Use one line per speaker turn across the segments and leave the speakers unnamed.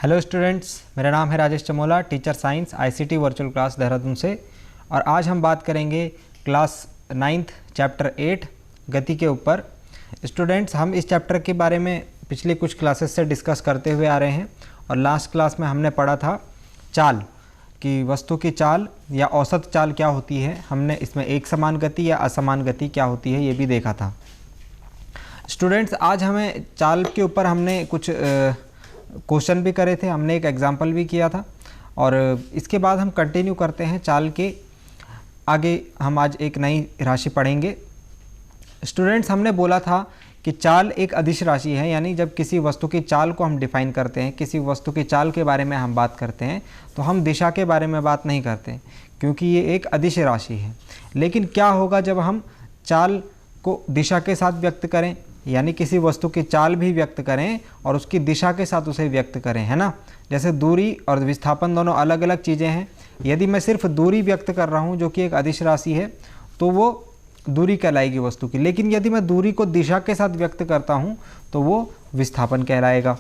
Hello students, मेरा नाम है Rajesh Chamola, teacher science ICT virtual class Dehradun से। और आज हम बात करेंगे क्लास 9th चैप्टर 8 गति के ऊपर। स्टूडेंट्स, हम इस चैप्टर के बारे में पिछले कुछ क्लासेस से डिस्कस करते हुए आ रहे हैं और लास्ट क्लास में हमने पढ़ा था चाल कि वस्तु की चाल या औसत चाल क्या होती है। हमने इसमें एक समान गति या असमान गति क्या होती है ये भी देखा था। स्टूडेंट्स, आज हमें चाल के ऊपर हमने कुछ क्वेश्चन भी करे थे, हमने एक एग्जाम्पल भी किया था और इसके बाद हम कंटिन्यू करते हैं चाल के आगे। हम आज एक नई राशि पढ़ेंगे। स्टूडेंट्स, हमने बोला था कि चाल एक अदिश राशि है, यानी जब किसी वस्तु की चाल को हम डिफाइन करते हैं, किसी वस्तु की चाल के बारे में हम बात करते हैं तो हम दिशा के बारे में बात नहीं करते क्योंकि ये एक अदिश राशि है। लेकिन क्या होगा जब हम चाल को दिशा के साथ व्यक्त करें, यानी किसी वस्तु की चाल भी व्यक्त करें और उसकी दिशा के साथ उसे व्यक्त करें, है ना। जैसे दूरी और विस्थापन दोनों अलग अलग चीज़ें हैं। यदि मैं सिर्फ दूरी व्यक्त कर रहा हूँ जो कि एक अदिश राशि है तो वो दूरी कहलाएगी वस्तु की, लेकिन यदि मैं दूरी को दिशा के साथ व्यक्त करता हूँ तो वो विस्थापन कहलाएगा।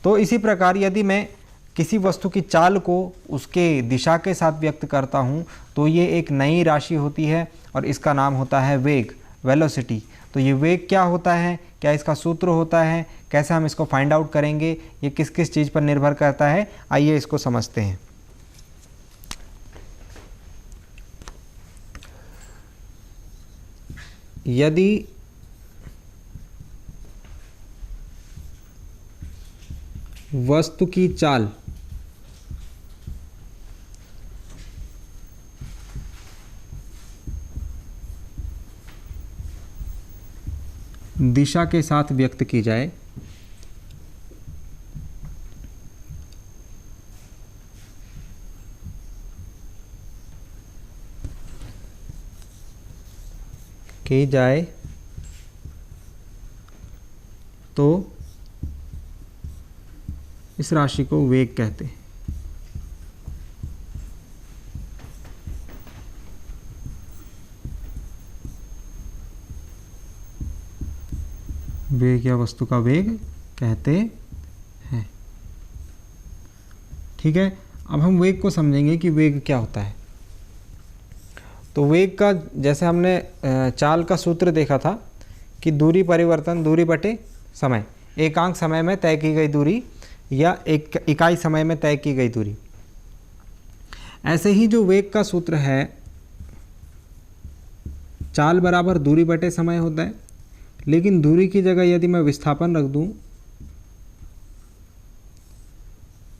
तो इसी प्रकार यदि मैं किसी वस्तु की चाल को उसके दिशा के साथ व्यक्त करता हूँ तो ये एक नई राशि होती है और इसका नाम होता है वेग, वेलोसिटी। तो ये वेग क्या होता है, क्या इसका सूत्र होता है, कैसे हम इसको फाइंड आउट करेंगे, ये किस किस चीज़ पर निर्भर करता है, आइए इसको समझते हैं। यदि वस्तु की चाल दिशा के साथ व्यक्त की जाए तो इस राशि को वेग कहते हैं। वेग या वस्तु का वेग कहते हैं। ठीक है, अब हम वेग को समझेंगे कि वेग क्या होता है। तो वेग का, जैसे हमने चाल का सूत्र देखा था कि दूरी परिवर्तन दूरी बटे समय, एकांक समय में तय की गई दूरी या एक इकाई समय में तय की गई दूरी। ऐसे ही जो वेग का सूत्र है, चाल बराबर दूरी बटे समय होता है, लेकिन दूरी की जगह यदि मैं विस्थापन रख दूं,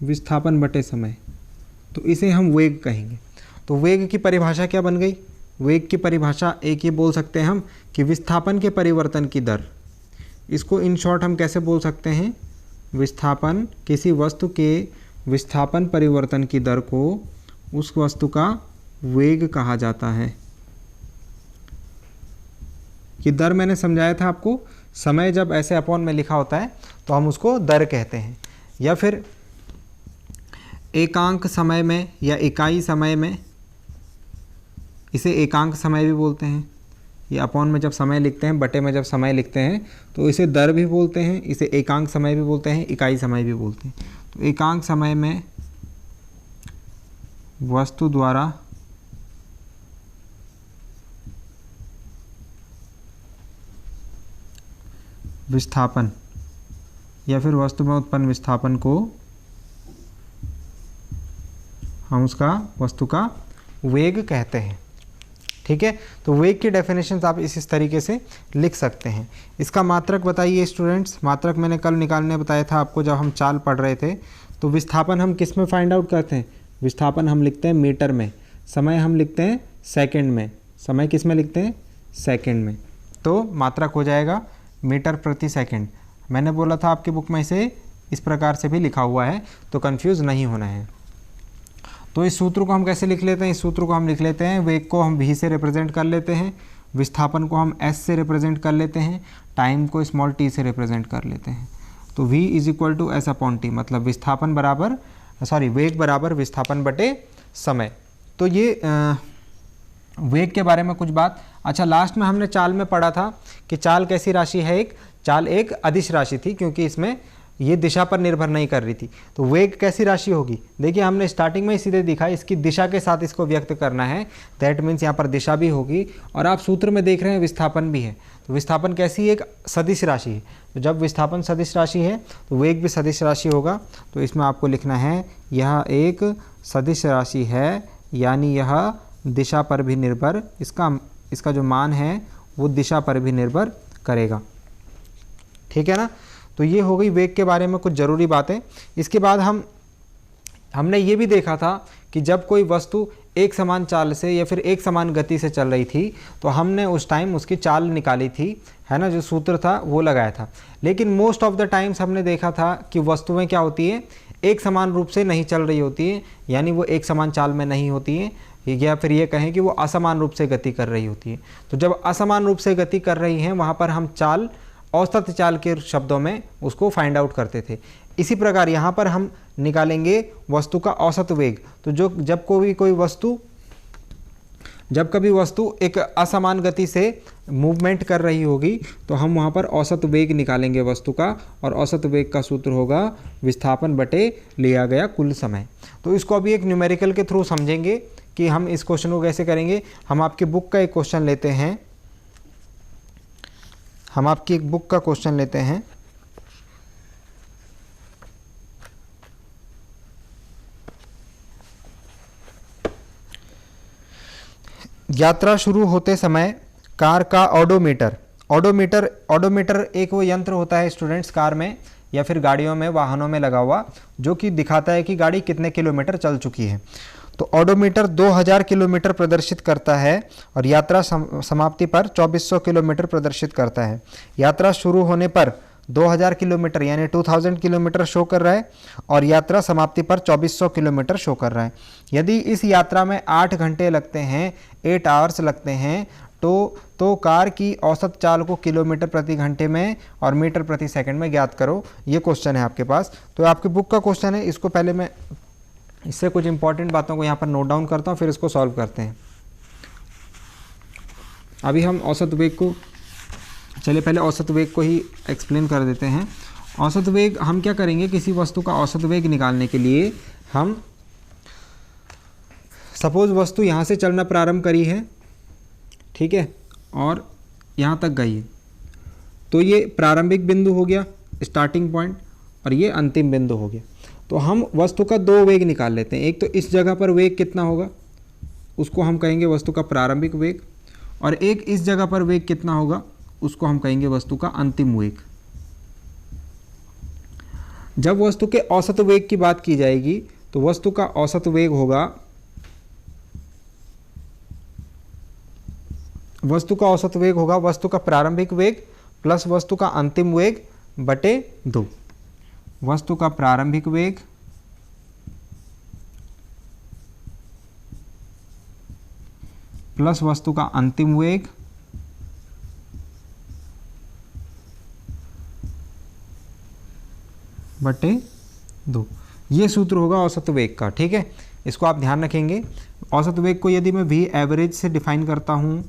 विस्थापन बटे समय, तो इसे हम वेग कहेंगे। तो वेग की परिभाषा क्या बन गई? वेग की परिभाषा एक ये बोल सकते हैं हम कि विस्थापन के परिवर्तन की दर। इसको इन शॉर्ट हम कैसे बोल सकते हैं? विस्थापन, किसी वस्तु के विस्थापन परिवर्तन की दर को उस वस्तु का वेग कहा जाता है। कि दर मैंने समझाया था आपको, समय जब ऐसे अपॉन में लिखा होता है तो हम उसको दर कहते हैं, या फिर एकांक समय में या इकाई समय में, इसे एकांक समय भी बोलते हैं। ये अपॉन में जब समय लिखते हैं, बटे में जब समय लिखते हैं तो इसे दर भी बोलते हैं, इसे एकांक समय भी बोलते हैं, इकाई समय भी बोलते हैं। तो एकांक समय में वस्तु द्वारा विस्थापन या फिर वस्तु में उत्पन्न विस्थापन को हम उसका वस्तु का वेग कहते हैं। ठीक है, तो वेग की डेफिनेशन आप इस तरीके से लिख सकते हैं। इसका मात्रक बताइए स्टूडेंट्स। मात्रक मैंने कल निकालने बताया था आपको जब हम चाल पढ़ रहे थे। तो विस्थापन हम किस में फाइंड आउट करते हैं? विस्थापन हम लिखते हैं मीटर में, समय हम लिखते हैं सेकंड में। समय किस में लिखते हैं? सेकंड में। तो मात्रक हो जाएगा मीटर प्रति सेकंड। मैंने बोला था आपकी बुक में इसे इस प्रकार से भी लिखा हुआ है, तो कंफ्यूज नहीं होना है। तो इस सूत्र को हम कैसे लिख लेते हैं? इस सूत्र को हम लिख लेते हैं, वेग को हम v से रिप्रेजेंट कर लेते हैं, विस्थापन को हम s से रिप्रेजेंट कर लेते हैं, टाइम को स्मॉल t से रिप्रेजेंट कर लेते हैं। तो v is equal to s upon T, मतलब विस्थापन बराबर वेग बराबर विस्थापन बटे समय। तो ये वेग के बारे में कुछ बात। अच्छा, लास्ट में हमने चाल में पढ़ा था कि चाल कैसी राशि है? चाल एक अदिश राशि थी क्योंकि इसमें ये दिशा पर निर्भर नहीं कर रही थी। तो वेग कैसी राशि होगी, देखिए हमने स्टार्टिंग में ही सीधे दिखा, इसकी दिशा के साथ इसको व्यक्त करना है, दैट मीन्स यहाँ पर दिशा भी होगी और आप सूत्र में देख रहे हैं विस्थापन भी है। तो विस्थापन कैसी, एक सदिश राशि है। तो जब विस्थापन सदिश राशि है तो वेग भी सदिश राशि होगा। तो इसमें आपको लिखना है यह एक सदिश राशि है, यानी यह दिशा पर भी निर्भर, इसका जो मान है वो दिशा पर भी निर्भर करेगा। ठीक है ना। तो ये हो गई वेग के बारे में कुछ ज़रूरी बातें। इसके बाद हमने ये भी देखा था कि जब कोई वस्तु एक समान चाल से या फिर एक समान गति से चल रही थी तो हमने उस टाइम उसकी चाल निकाली थी, है ना, जो सूत्र था वो लगाया था। लेकिन मोस्ट ऑफ द टाइम्स हमने देखा था कि वस्तुएं क्या होती है, एक समान रूप से नहीं चल रही होती है, यानी वो एक समान चाल में नहीं होती है, या फिर ये कहें कि वो असमान रूप से गति कर रही होती है। तो जब असमान रूप से गति कर रही हैं वहाँ पर हम चाल, औसत चाल के शब्दों में उसको फाइंड आउट करते थे। इसी प्रकार यहाँ पर हम निकालेंगे वस्तु का औसत वेग। तो जब कभी वस्तु एक असमान गति से मूवमेंट कर रही होगी तो हम वहाँ पर औसत वेग निकालेंगे वस्तु का, और औसत वेग का सूत्र होगा विस्थापन बटे लिया गया कुल समय। तो इसको अभी एक न्यूमेरिकल के थ्रू समझेंगे कि हम इस क्वेश्चन को कैसे करेंगे। हम आपकी बुक का एक क्वेश्चन लेते हैं, यात्रा शुरू होते समय कार का ऑडोमीटर एक वो यंत्र होता है स्टूडेंट्स कार में या फिर गाड़ियों में, वाहनों में लगा हुआ, जो कि दिखाता है कि गाड़ी कितने किलोमीटर चल चुकी है। तो ऑडोमीटर 2000 किलोमीटर प्रदर्शित करता है और यात्रा समाप्ति पर 2400 किलोमीटर प्रदर्शित करता है। यात्रा शुरू होने पर 2000 किलोमीटर यानी 2000 किलोमीटर शो कर रहा है और यात्रा समाप्ति पर 2400 किलोमीटर शो कर रहा है। यदि इस यात्रा में 8 घंटे लगते हैं, 8 आवर्स लगते हैं, तो कार की औसत चाल को किलोमीटर प्रति घंटे में और मीटर प्रति सेकंड में ज्ञात करो। ये क्वेश्चन है आपके पास। तो आपकी बुक का क्वेश्चन है, इसको पहले मैं इससे कुछ इंपॉर्टेंट बातों को यहाँ पर नोट डाउन करता हूँ, फिर इसको सॉल्व करते हैं। अभी हम औसत वेग को, चलिए पहले औसत वेग को ही एक्सप्लेन कर देते हैं। औसत वेग हम क्या करेंगे, किसी वस्तु का औसत वेग निकालने के लिए हम सपोज वस्तु यहाँ से चलना प्रारंभ करी है, ठीक है, और यहाँ तक गई है, तो ये प्रारंभिक बिंदु हो गया, स्टार्टिंग पॉइंट, और ये अंतिम बिंदु हो गया। तो हम वस्तु का 2 वेग निकाल लेते हैं। एक तो इस जगह पर वेग कितना होगा, उसको हम कहेंगे वस्तु का प्रारंभिक वेग, और एक इस जगह पर वेग कितना होगा, उसको हम कहेंगे वस्तु का अंतिम वेग। जब वस्तु के औसत वेग की बात की जाएगी तो वस्तु का औसत वेग होगा, वस्तु का प्रारंभिक वेग प्लस वस्तु का अंतिम वेग बटे 2। वस्तु का प्रारंभिक वेग प्लस वस्तु का अंतिम वेग बटे 2। ये सूत्र होगा औसत वेग का। ठीक है, इसको आप ध्यान रखेंगे। औसत वेग को यदि मैं v एवरेज से डिफाइन करता हूँ,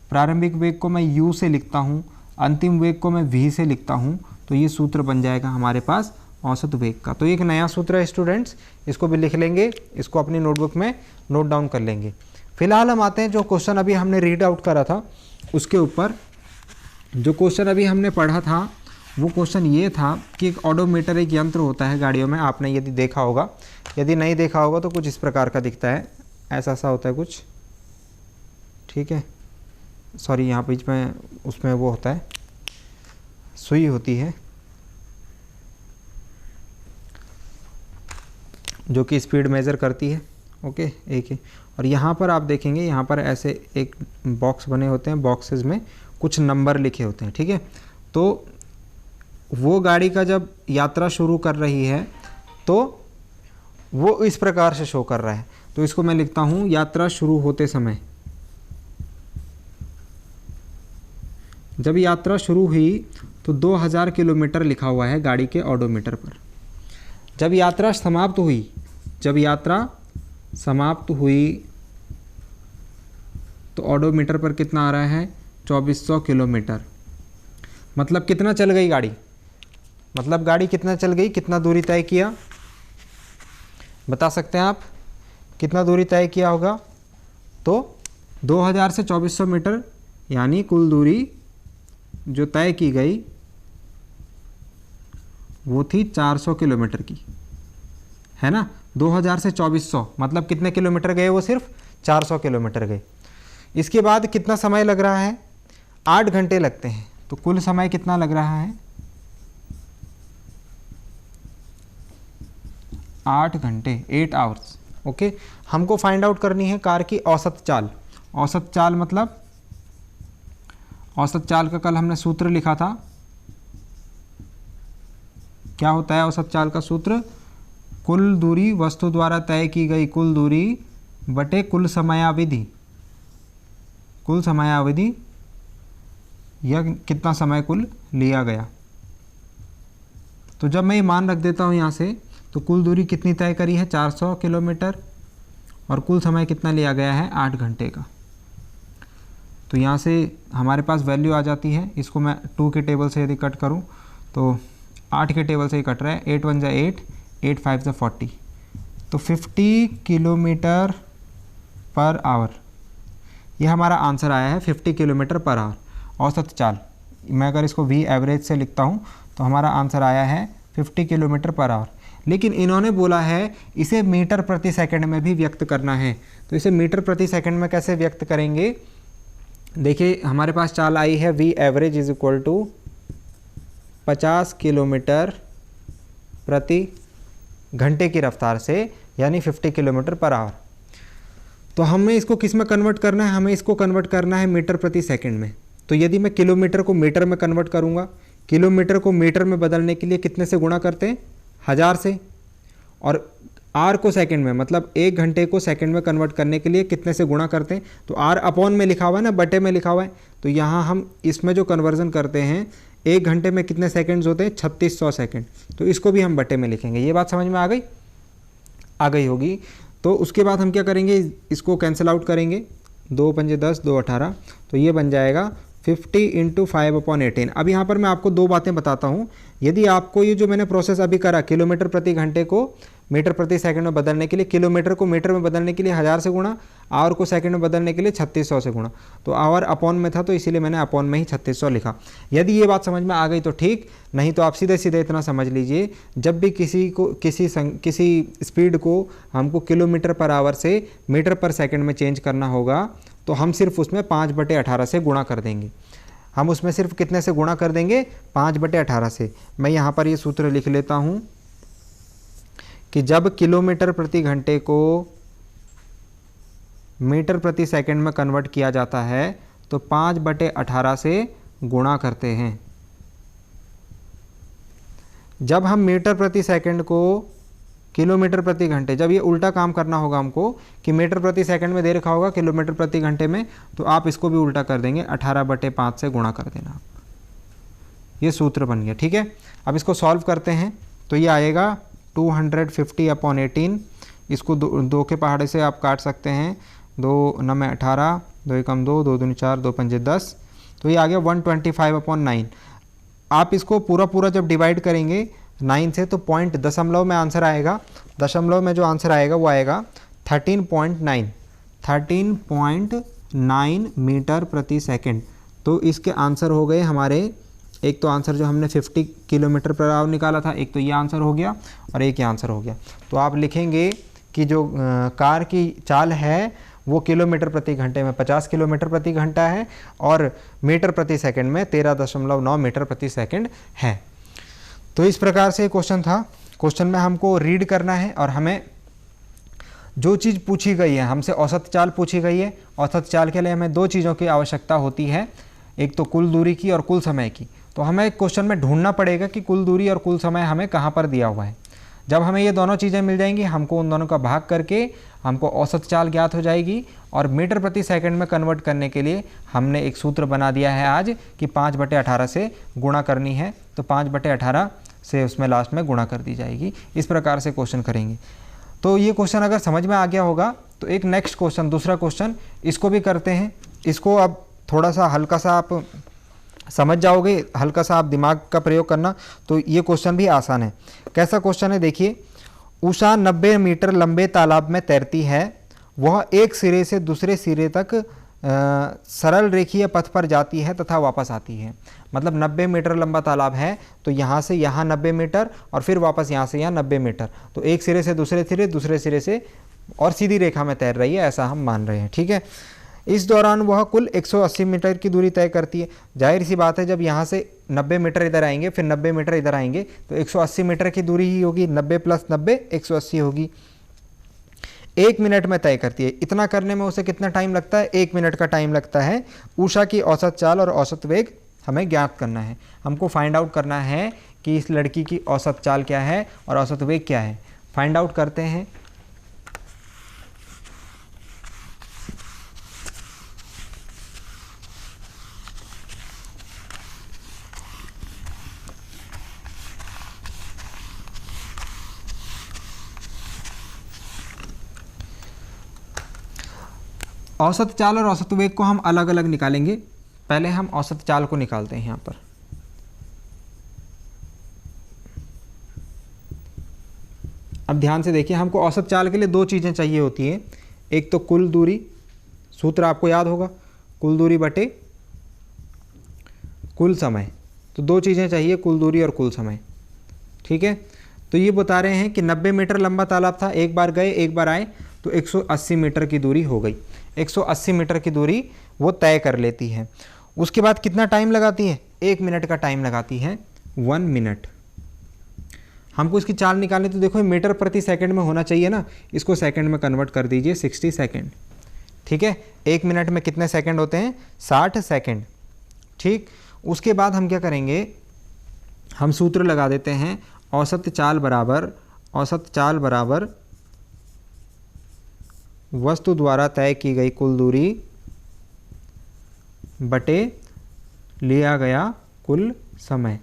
प्रारंभिक वेग को मैं u से लिखता हूँ, अंतिम वेग को मैं v से लिखता हूँ, तो ये सूत्र बन जाएगा हमारे पास औसत वेग का। तो एक नया सूत्र है स्टूडेंट्स, इसको भी लिख लेंगे, इसको अपनी नोटबुक में नोट डाउन कर लेंगे। फिलहाल हम आते हैं जो क्वेश्चन अभी हमने रीड आउट करा था उसके ऊपर। जो क्वेश्चन अभी हमने पढ़ा था वो क्वेश्चन ये था कि एक ऑडोमीटर एक यंत्र होता है गाड़ियों में, आपने यदि देखा होगा, यदि नहीं देखा होगा तो कुछ इस प्रकार का दिखता है, ऐसा सा होता है कुछ, ठीक है, सॉरी यहाँ बीच में उसमें वो होता है, सुई होती है जो कि स्पीड मेज़र करती है, ओके, एक ही। और यहाँ पर आप देखेंगे, यहाँ पर ऐसे एक बॉक्स बने होते हैं, बॉक्सेस में कुछ नंबर लिखे होते हैं, ठीक है। तो वो गाड़ी का जब यात्रा शुरू कर रही है तो वो इस प्रकार से शो कर रहा है। तो इसको मैं लिखता हूँ यात्रा शुरू होते समय। जब यात्रा शुरू हुई तो 2000 किलोमीटर लिखा हुआ है गाड़ी के ऑडोमीटर पर। जब यात्रा समाप्त हुई तो ऑडोमीटर पर कितना आ रहा है, 2400 किलोमीटर। मतलब कितना चल गई गाड़ी, मतलब गाड़ी कितना चल गई, कितना दूरी तय किया, बता सकते हैं आप कितना दूरी तय किया होगा? तो 2000 से 2400 मीटर, यानी कुल दूरी जो तय की गई वो थी 400 किलोमीटर की, है ना। 2000 से 2400 मतलब कितने किलोमीटर गए वो? सिर्फ 400 किलोमीटर गए। इसके बाद कितना समय लग रहा है? 8 घंटे लगते हैं। तो कुल समय कितना लग रहा है? 8 घंटे, 8 आवर्स। ओके, हमको फाइंड आउट करनी है कार की औसत चाल। औसत चाल मतलब, औसत चाल का कल हमने सूत्र लिखा था। क्या होता है औसत चाल का सूत्र? कुल दूरी वस्तु द्वारा तय की गई कुल दूरी बटे कुल समयावधि। कुल समयावधि यह कितना समय कुल लिया गया। तो जब मैं ये मान रख देता हूँ यहाँ से, तो कुल दूरी कितनी तय करी है? 400 किलोमीटर, और कुल समय कितना लिया गया है? 8 घंटे का। तो यहाँ से हमारे पास वैल्यू आ जाती है। इसको मैं 2 के टेबल से यदि कट करूँ तो 8 के टेबल से ही कट रहा है। 8 1 जा 8, 8 5 जा 40, तो 50 किलोमीटर पर आवर, ये हमारा आंसर आया है। 50 किलोमीटर पर आवर औसत चाल। मैं अगर इसको वी एवरेज से लिखता हूँ तो हमारा आंसर आया है 50 किलोमीटर पर आवर। लेकिन इन्होंने बोला है इसे मीटर प्रति सेकंड में भी व्यक्त करना है। तो इसे मीटर प्रति सेकंड में कैसे व्यक्त करेंगे? देखिए, हमारे पास चाल आई है V average is equal to 50 kilometre प्रति घंटे की रफ्तार से, यानी 50 किलोमीटर पर आवर। तो हमें इसको किस में कन्वर्ट करना है? हमें इसको कन्वर्ट करना है मीटर प्रति सेकंड में। तो यदि मैं किलोमीटर को मीटर में कन्वर्ट करूँगा, किलोमीटर को मीटर में बदलने के लिए कितने से गुणा करते हैं? 1000 से। और आर को सेकंड में, मतलब 1 घंटे को सेकंड में कन्वर्ट करने के लिए कितने से गुणा करते हैं? तो आर अपॉन में लिखा हुआ है ना, बटे में लिखा हुआ है। तो यहाँ हम इसमें जो कन्वर्जन करते हैं, 1 घंटे में कितने सेकंड्स होते हैं? 3600 सेकंड। तो इसको भी हम बटे में लिखेंगे। ये बात समझ में आ गई? आ गई होगी। तो उसके बाद हम क्या करेंगे? इसको कैंसिल आउट करेंगे। 2 पंजे 10, 2 18, तो ये बन जाएगा 50 × 5/18। अब यहाँ पर मैं आपको 2 बातें बताता हूँ। यदि आपको ये जो मैंने प्रोसेस अभी करा, किलोमीटर प्रति घंटे को मीटर प्रति सेकंड में बदलने के लिए, किलोमीटर को मीटर में बदलने के लिए 1000 से गुणा, आवर को सेकंड में बदलने के लिए 3600 से गुणा। तो आवर अपॉन में था तो इसीलिए मैंने अपॉन में ही 3600 लिखा। यदि ये बात समझ में आ गई तो ठीक, नहीं तो आप सीधे सीधे इतना समझ लीजिए, जब भी किसी स्पीड को हमको किलोमीटर पर आवर से मीटर पर सेकंड में चेंज करना होगा, तो हम सिर्फ उसमें 5/18 से गुणा कर देंगे। हम उसमें सिर्फ कितने से गुणा कर देंगे? 5/18 से। मैं यहाँ पर ये सूत्र लिख लेता हूँ कि जब किलोमीटर प्रति घंटे को मीटर प्रति सेकंड में कन्वर्ट किया जाता है तो 5/18 से गुणा करते हैं। जब हम मीटर प्रति सेकंड को किलोमीटर प्रति घंटे, जब ये उल्टा काम करना होगा हमको कि मीटर प्रति सेकंड में दे रखा होगा किलोमीटर प्रति घंटे में, तो आप इसको भी उल्टा कर देंगे, 18/5 से गुणा कर देना। ये सूत्र बन गया, ठीक है। अब इसको सॉल्व करते हैं तो ये आएगा 250/18। इसको 2 के पहाड़े से आप काट सकते हैं। 2 9 18, 2 एकम 2, 2 दूनी 4, 2 पंजे 10, तो ये आ गया 125/9। आप इसको पूरा जब डिवाइड करेंगे 9 से तो पॉइंट दशमलव में आंसर आएगा। दशमलव में जो आंसर आएगा वो आएगा 13.9 मीटर प्रति सेकंड। तो इसके आंसर हो गए हमारे, एक तो आंसर जो हमने 50 किलोमीटर पर आवर निकाला था, एक तो ये आंसर हो गया और एक ये आंसर हो गया। तो आप लिखेंगे कि जो कार की चाल है वो किलोमीटर प्रति घंटे में 50 किलोमीटर प्रति घंटा है और मीटर प्रति सेकंड में 13.9 मीटर प्रति सेकंड है। तो इस प्रकार से क्वेश्चन था। क्वेश्चन में हमको रीड करना है और हमें जो चीज़ पूछी गई है, हमसे औसत चाल पूछी गई है। औसत चाल के लिए हमें 2 चीज़ों की आवश्यकता होती है, एक तो कुल दूरी की और कुल समय की। तो हमें क्वेश्चन में ढूंढना पड़ेगा कि कुल दूरी और कुल समय हमें कहाँ पर दिया हुआ है। जब हमें ये दोनों चीज़ें मिल जाएंगी, हमको उन दोनों का भाग करके हमको औसत चाल ज्ञात हो जाएगी। और मीटर प्रति सेकंड में कन्वर्ट करने के लिए हमने एक सूत्र बना दिया है आज कि 5/18 से गुणा करनी है। तो 5/18 से उसमें लास्ट में गुणा कर दी जाएगी। इस प्रकार से क्वेश्चन करेंगे। तो ये क्वेश्चन अगर समझ में आ गया होगा तो एक नेक्स्ट क्वेश्चन, दूसरा क्वेश्चन, इसको भी करते हैं। इसको अब थोड़ा सा हल्का सा आप समझ जाओगे, हल्का सा आप दिमाग का प्रयोग करना तो ये क्वेश्चन भी आसान है। कैसा क्वेश्चन है देखिए, उषा 90 मीटर लंबे तालाब में तैरती है, वह एक सिरे से दूसरे सिरे तक सरल रेखीय पथ पर जाती है तथा वापस आती है। मतलब 90 मीटर लंबा तालाब है तो यहाँ से यहाँ 90 मीटर और फिर वापस यहाँ से यहाँ 90 मीटर, तो एक सिरे से दूसरे सिरे, दूसरे सिरे से और सीधी रेखा में तैर रही है, ऐसा हम मान रहे हैं। ठीक है, इस दौरान वह कुल 180 मीटर की दूरी तय करती है। जाहिर सी बात है, जब यहाँ से 90 मीटर इधर आएंगे फिर 90 मीटर इधर आएंगे तो 180 मीटर की दूरी ही होगी, 90 प्लस 90 180 होगी। 1 मिनट में तय करती है। इतना करने में उसे कितना टाइम लगता है? 1 मिनट का टाइम लगता है। उषा की औसत चाल और औसत वेग हमें ज्ञात करना है। हमको फाइंड आउट करना है कि इस लड़की की औसत चाल क्या है और औसत वेग क्या है। फाइंड आउट करते हैं। औसत चाल और औसत वेग को हम अलग अलग निकालेंगे। पहले हम औसत चाल को निकालते हैं यहाँ पर। अब ध्यान से देखिए, हमको औसत चाल के लिए दो चीज़ें चाहिए होती हैं। एक तो कुल दूरी, सूत्र आपको याद होगा, कुल दूरी बटे कुल समय। तो दो चीज़ें चाहिए, कुल दूरी और कुल समय। ठीक है, तो ये बता रहे हैं कि 90 मीटर लंबा तालाब था, एक बार गए एक बार आए तो 180 मीटर की दूरी हो गई। 180 मीटर की दूरी वो तय कर लेती है। उसके बाद कितना टाइम लगाती है? 1 मिनट का टाइम लगाती है, 1 मिनट। हमको इसकी चाल निकालनी, तो देखो मीटर प्रति सेकंड में होना चाहिए ना, इसको सेकंड में कन्वर्ट कर दीजिए, 60 सेकंड। ठीक है, 1 मिनट में कितने सेकंड होते हैं? 60 सेकंड। ठीक, उसके बाद हम क्या करेंगे, हम सूत्र लगा देते हैं। औसत चाल बराबर वस्तु द्वारा तय की गई कुल दूरी बटे लिया गया कुल समय।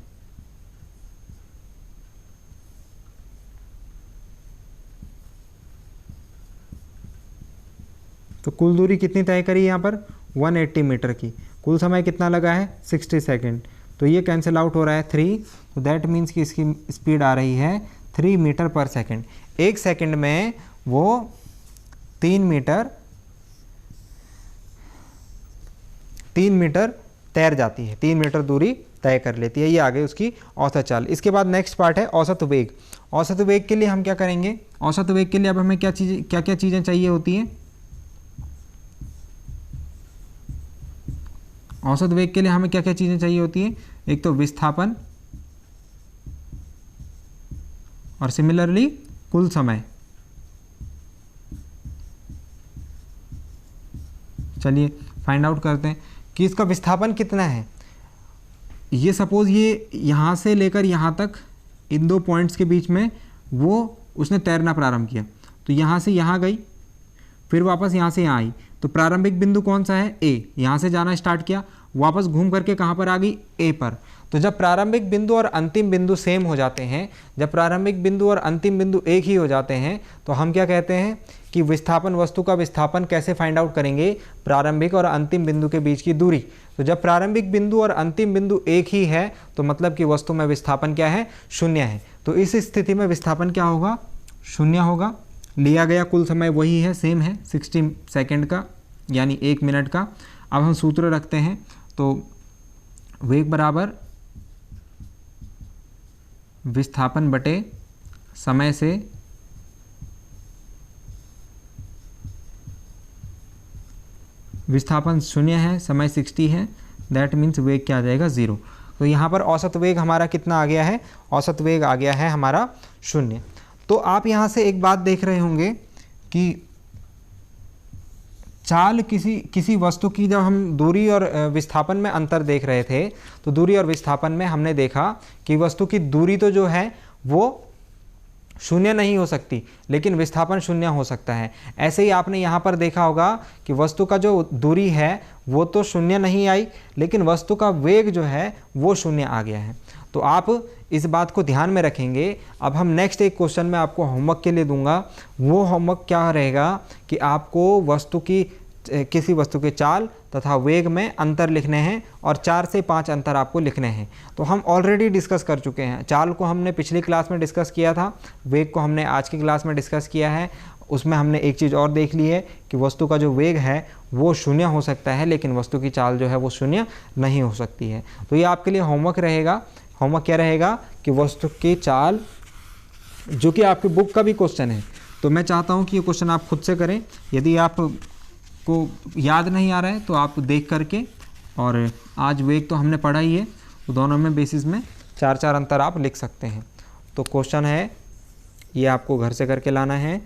तो कुल दूरी कितनी तय करी यहाँ पर? 180 मीटर की। कुल समय कितना लगा है? 60 सेकंड। तो ये कैंसिल आउट हो रहा है 3, तो दैट मीन्स कि इसकी स्पीड आ रही है 3 मीटर पर सेकंड। 1 सेकंड में वो 3 मीटर तैर जाती है, 3 मीटर दूरी तय कर लेती है। ये आ गई उसकी औसत चाल। इसके बाद नेक्स्ट पार्ट है औसत वेग। औसत वेग के लिए हम क्या करेंगे? औसत वेग के लिए अब हमें क्या क्या चीज़ें चाहिए होती हैं? औसत वेग के लिए हमें क्या क्या चीज़ें चाहिए होती हैं? एक तो विस्थापन और सिमिलरली कुल समय। चलिए फाइंड आउट करते हैं कि इसका विस्थापन कितना है। ये सपोज ये यहाँ से लेकर यहाँ तक, इन दो पॉइंट्स के बीच में वो उसने तैरना प्रारंभ किया, तो यहाँ से यहाँ गई, फिर वापस यहाँ से यहाँ आई, तो प्रारंभिक बिंदु कौन सा है? ए। यहाँ से जाना स्टार्ट किया, वापस घूम करके कहाँ पर आ गई? ए पर। तो जब प्रारंभिक बिंदु और अंतिम बिंदु सेम हो जाते हैं, जब प्रारंभिक बिंदु और अंतिम बिंदु एक ही हो जाते हैं, तो हम क्या कहते हैं कि विस्थापन, वस्तु का विस्थापन कैसे फाइंड आउट करेंगे? प्रारंभिक और अंतिम बिंदु के बीच की दूरी। तो जब प्रारंभिक बिंदु और अंतिम बिंदु एक ही है तो मतलब कि वस्तु में विस्थापन क्या है? 0 है। तो इस स्थिति में विस्थापन क्या होगा? 0 होगा। लिया गया कुल समय वही है, सेम है, 60 सेकंड का, यानी 1 मिनट का। अब हम सूत्र रखते हैं, तो वेग बराबर विस्थापन बटे समय से विस्थापन 0 है, समय 60 है, दैट मीन्स वेग क्या आ जाएगा? 0। तो यहाँ पर औसत वेग हमारा कितना आ गया है? औसत वेग आ गया है हमारा 0। तो आप यहाँ से एक बात देख रहे होंगे कि चाल किसी वस्तु की, जब हम दूरी और विस्थापन में अंतर देख रहे थे, तो दूरी और विस्थापन में हमने देखा कि वस्तु की दूरी तो जो है वो 0 नहीं हो सकती, लेकिन विस्थापन 0 हो सकता है। ऐसे ही आपने यहाँ पर देखा होगा कि वस्तु का जो दूरी है वो तो 0 नहीं आई, लेकिन वस्तु का वेग जो है वो 0 आ गया है। तो आप इस बात को ध्यान में रखेंगे। अब हम नेक्स्ट एक क्वेश्चन में आपको होमवर्क के लिए दूंगा। वो होमवर्क क्या रहेगा कि आपको वस्तु की किसी वस्तु के चाल तथा वेग में अंतर लिखने हैं और 4 से 5 अंतर आपको लिखने हैं। तो हम ऑलरेडी डिस्कस कर चुके हैं। चाल को हमने पिछली क्लास में डिस्कस किया था, वेग को हमने आज की क्लास में डिस्कस किया है। उसमें हमने एक चीज़ और देख ली है कि वस्तु का जो वेग है वो शून्य हो सकता है, लेकिन वस्तु की चाल जो है वो शून्य नहीं हो सकती है। तो ये आपके लिए होमवर्क रहेगा। होमवर्क क्या रहेगा कि वस्तु की चाल, जो कि आपके बुक का भी क्वेश्चन है, तो मैं चाहता हूँ कि ये क्वेश्चन आप खुद से करें। यदि आपको याद नहीं आ रहा है तो आप देख करके, और आज वेग तो हमने पढ़ा ही है, तो दोनों में बेसिस में 4-4 अंतर आप लिख सकते हैं। तो क्वेश्चन है ये आपको घर से करके लाना है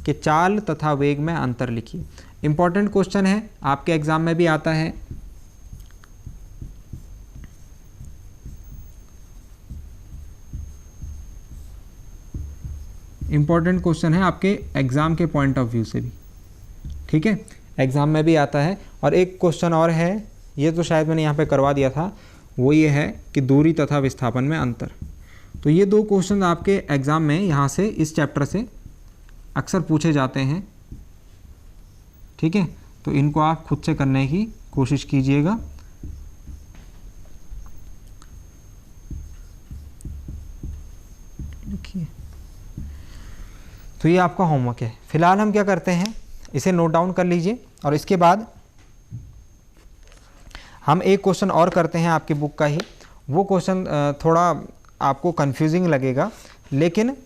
कि चाल तथा वेग में अंतर लिखिए। इम्पॉर्टेंट क्वेश्चन है, आपके एग्जाम में भी आता है। इम्पॉर्टेंट क्वेश्चन है आपके एग्ज़ाम के पॉइंट ऑफ व्यू से भी, ठीक है, एग्ज़ाम में भी आता है। और एक क्वेश्चन और है, ये तो शायद मैंने यहाँ पे करवा दिया था, वो ये है कि दूरी तथा विस्थापन में अंतर। तो ये 2 क्वेश्चन आपके एग्ज़ाम में यहाँ से, इस चैप्टर से अक्सर पूछे जाते हैं, ठीक है। तो इनको आप खुद से करने की कोशिश कीजिएगा। देखिए, तो ये आपका होमवर्क है। फिलहाल हम क्या करते हैं, इसे नोट डाउन कर लीजिए, और इसके बाद हम एक क्वेश्चन और करते हैं आपकी बुक का ही। वो क्वेश्चन थोड़ा आपको कंफ्यूजिंग लगेगा, लेकिन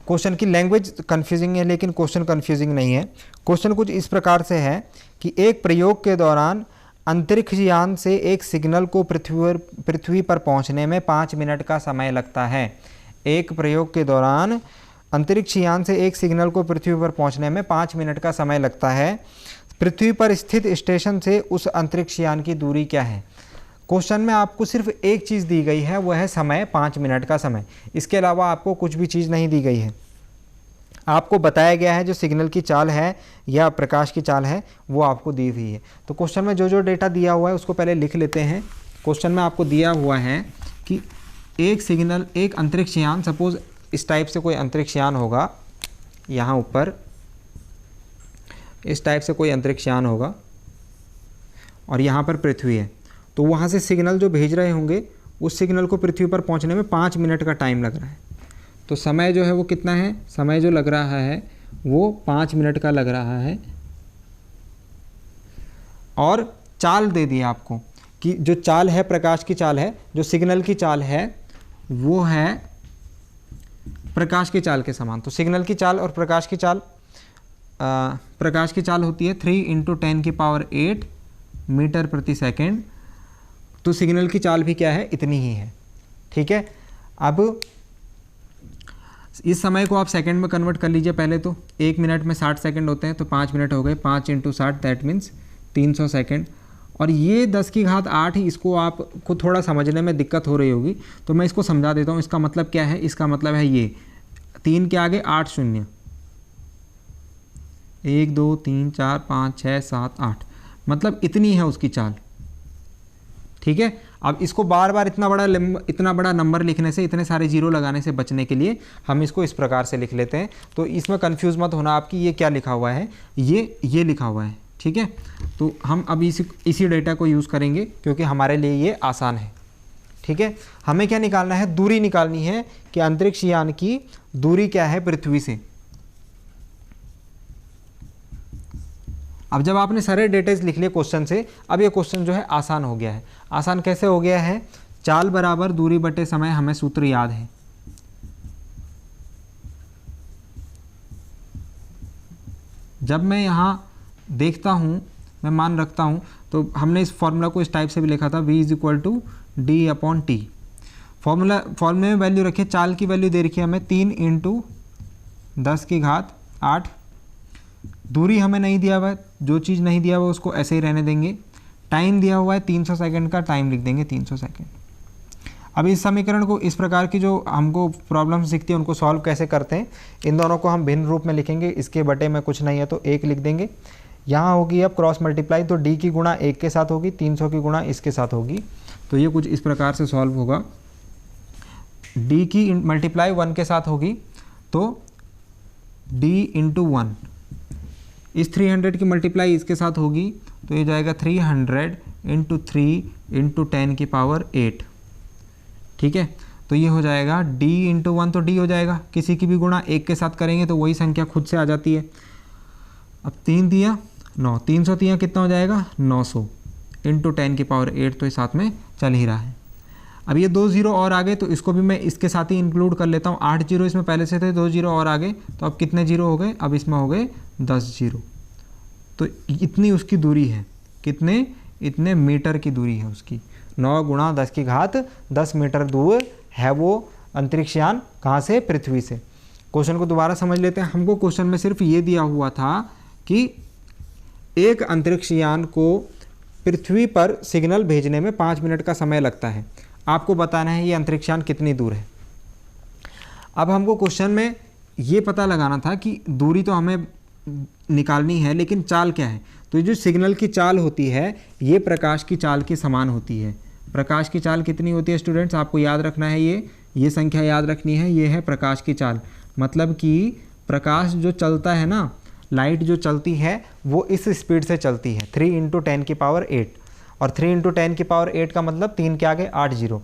क्वेश्चन की लैंग्वेज कंफ्यूजिंग है, लेकिन क्वेश्चन कंफ्यूजिंग नहीं है। क्वेश्चन कुछ इस प्रकार से है कि एक प्रयोग के दौरान अंतरिक्ष यान से एक सिग्नल को पृथ्वी पर पहुंचने में 5 मिनट का समय लगता है। एक प्रयोग के दौरान अंतरिक्ष यान से एक सिग्नल को पृथ्वी पर पहुंचने में 5 मिनट का समय लगता है। पृथ्वी पर स्थित स्टेशन से उस अंतरिक्ष यान की दूरी क्या है। क्वेश्चन में आपको सिर्फ एक चीज़ दी गई है, वह है समय, 5 मिनट का समय। इसके अलावा आपको कुछ भी चीज़ नहीं दी गई है। आपको बताया गया है जो सिग्नल की चाल है या प्रकाश की चाल है वो आपको दी हुई है। तो क्वेश्चन में जो जो डेटा दिया हुआ है उसको पहले लिख लेते हैं। क्वेश्चन में आपको दिया हुआ है कि एक सिग्नल, एक अंतरिक्ष यान, सपोज इस टाइप से कोई अंतरिक्ष यान होगा, यहाँ ऊपर इस टाइप से कोई अंतरिक्ष यान होगा, और यहाँ पर पृथ्वी है। तो वहाँ से सिग्नल जो भेज रहे होंगे, उस सिग्नल को पृथ्वी पर पहुँचने में 5 मिनट का टाइम लग रहा है। तो समय जो है वो कितना है, समय जो लग रहा है वो 5 मिनट का लग रहा है। और चाल दे दी आपको कि जो चाल है, प्रकाश की चाल है, जो सिग्नल की चाल है वो है प्रकाश की चाल के समान। तो सिग्नल की चाल और प्रकाश की चाल होती है 3 × 10⁸ मीटर प्रति सेकेंड। तो सिग्नल की चाल भी क्या है, इतनी ही है, ठीक है। अब इस समय को आप सेकंड में कन्वर्ट कर लीजिए। पहले तो 1 मिनट में 60 सेकंड होते हैं, तो 5 मिनट हो गए, 5 × 60 दैट मीन्स 300 सेकंड। और ये 10⁸ ही, इसको आपको थोड़ा समझने में दिक्कत हो रही होगी, तो मैं इसको समझा देता हूँ। इसका मतलब क्या है, इसका मतलब है ये 3 के आगे 8 शून्य, 1 2 3 4 5 6 7 8, मतलब इतनी है उसकी चाल, ठीक है। अब इसको बार बार इतना बड़ा नंबर लिखने से, इतने सारे जीरो लगाने से बचने के लिए हम इसको इस प्रकार से लिख लेते हैं। तो इसमें कंफ्यूज मत होना आपकी, ये क्या लिखा हुआ है, ये लिखा हुआ है, ठीक है। तो हम अब इसी डेटा को यूज़ करेंगे क्योंकि हमारे लिए ये आसान है, ठीक है। हमें क्या निकालना है, दूरी निकालनी है कि अंतरिक्ष यान की दूरी क्या है पृथ्वी से। अब जब आपने सारे डेटाज लिख लिए क्वेश्चन से, अब ये क्वेश्चन जो है आसान हो गया है। आसान कैसे हो गया है, चाल बराबर दूरी बटे समय, हमें सूत्र याद है। जब मैं यहाँ देखता हूँ, मैं मान रखता हूँ, तो हमने इस फॉर्मूला को इस टाइप से भी लिखा था, v = d/t। फॉर्मूले में वैल्यू रखिए, चाल की वैल्यू दे रखी है हमें 3 × 10⁸। दूरी हमें नहीं दिया हुआ है, जो चीज़ नहीं दिया हुआ उसको ऐसे ही रहने देंगे। टाइम दिया हुआ है 300 सेकंड का, टाइम लिख देंगे 300 सेकंड। अब इस समीकरण को, इस प्रकार की जो हमको प्रॉब्लम्स दिखती है उनको सॉल्व कैसे करते हैं, इन दोनों को हम भिन्न रूप में लिखेंगे। इसके बटे में कुछ नहीं है तो 1 लिख देंगे। यहाँ होगी अब क्रॉस मल्टीप्लाई, तो d की गुणा 1 के साथ होगी, 300 की गुणा इसके साथ होगी। तो ये कुछ इस प्रकार से सॉल्व होगा। d की मल्टीप्लाई 1 के साथ होगी तो d × 1, इस 300 की मल्टीप्लाई इसके साथ होगी तो ये जाएगा 300 इंटू 3 इंटू 10 की पावर 8। ठीक है, तो ये हो जाएगा d इंटू 1, तो d हो जाएगा, किसी की भी गुणा 1 के साथ करेंगे तो वही संख्या खुद से आ जाती है। अब 3 दिया 9, 300 दिया कितना हो जाएगा 900 इंटू 10 की पावर 8, तो ये साथ में चल ही रहा है। अब ये 2 जीरो और आगे तो इसको भी मैं इसके साथ ही इंक्लूड कर लेता हूँ। 8 जीरो इसमें पहले से थे, 2 जीरो और आगे, तो अब कितने जीरो हो गए, अब इसमें हो गए 10 जीरो। तो इतनी उसकी दूरी है, कितने, इतने मीटर की दूरी है उसकी। 9 गुणा 10 की घात 10 मीटर दूर है वो अंतरिक्ष यान, कहाँ से, पृथ्वी से। क्वेश्चन को दोबारा समझ लेते हैं। हमको क्वेश्चन में सिर्फ ये दिया हुआ था कि एक अंतरिक्ष यान को पृथ्वी पर सिग्नल भेजने में 5 मिनट का समय लगता है। आपको बताना है ये अंतरिक्ष यान कितनी दूर है। अब हमको क्वेश्चन में ये पता लगाना था कि दूरी तो हमें निकालनी है, लेकिन चाल क्या है। तो ये जो सिग्नल की चाल होती है ये प्रकाश की चाल के समान होती है। प्रकाश की चाल कितनी होती है स्टूडेंट्स, आपको याद रखना है, ये संख्या याद रखनी है, ये है प्रकाश की चाल। मतलब कि प्रकाश जो चलता है ना, लाइट जो चलती है वो इस स्पीड से चलती है, 3 इंटू 10 की पावर 8, और 3 इंटू 10 की पावर 8 का मतलब 3 के आगे 8 जीरो।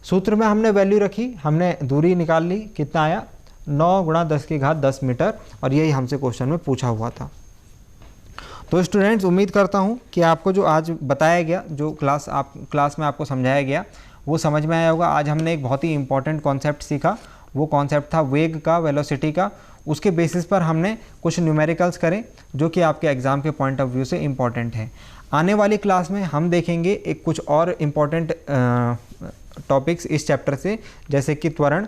सूत्र में हमने वैल्यू रखी, हमने दूरी निकाल ली, कितना आया 9 गुणा 10 की घात 10 मीटर, और यही हमसे क्वेश्चन में पूछा हुआ था। तो स्टूडेंट्स उम्मीद करता हूँ कि आपको जो आज बताया गया, जो क्लास में आपको समझाया गया वो समझ में आया होगा। आज हमने एक बहुत ही इंपॉर्टेंट कॉन्सेप्ट सीखा, वो कॉन्सेप्ट था वेग का, वेलोसिटी का। उसके बेसिस पर हमने कुछ न्यूमेरिकल्स करें जो कि आपके एग्ज़ाम के पॉइंट ऑफ व्यू से इम्पॉर्टेंट है। आने वाली क्लास में हम देखेंगे एक कुछ और इम्पॉर्टेंट टॉपिक्स इस चैप्टर से, जैसे कि त्वरण।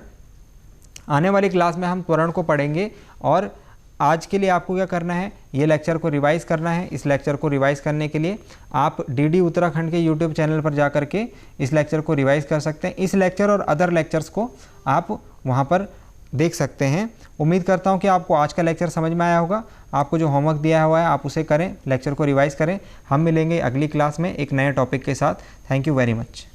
आने वाली क्लास में हम त्वरण को पढ़ेंगे। और आज के लिए आपको क्या करना है, ये लेक्चर को रिवाइज़ करना है। इस लेक्चर को रिवाइज़ करने के लिए आप डीडी उत्तराखंड के यूट्यूब चैनल पर जा कर के इस लेक्चर को रिवाइज़ कर सकते हैं। इस लेक्चर और अदर लेक्चर्स को आप वहाँ पर देख सकते हैं। उम्मीद करता हूँ कि आपको आज का लेक्चर समझ में आया होगा। आपको जो होमवर्क दिया हुआ है आप उसे करें, लेक्चर को रिवाइज़ करें। हम मिलेंगे अगली क्लास में एक नए टॉपिक के साथ। Thank you very much.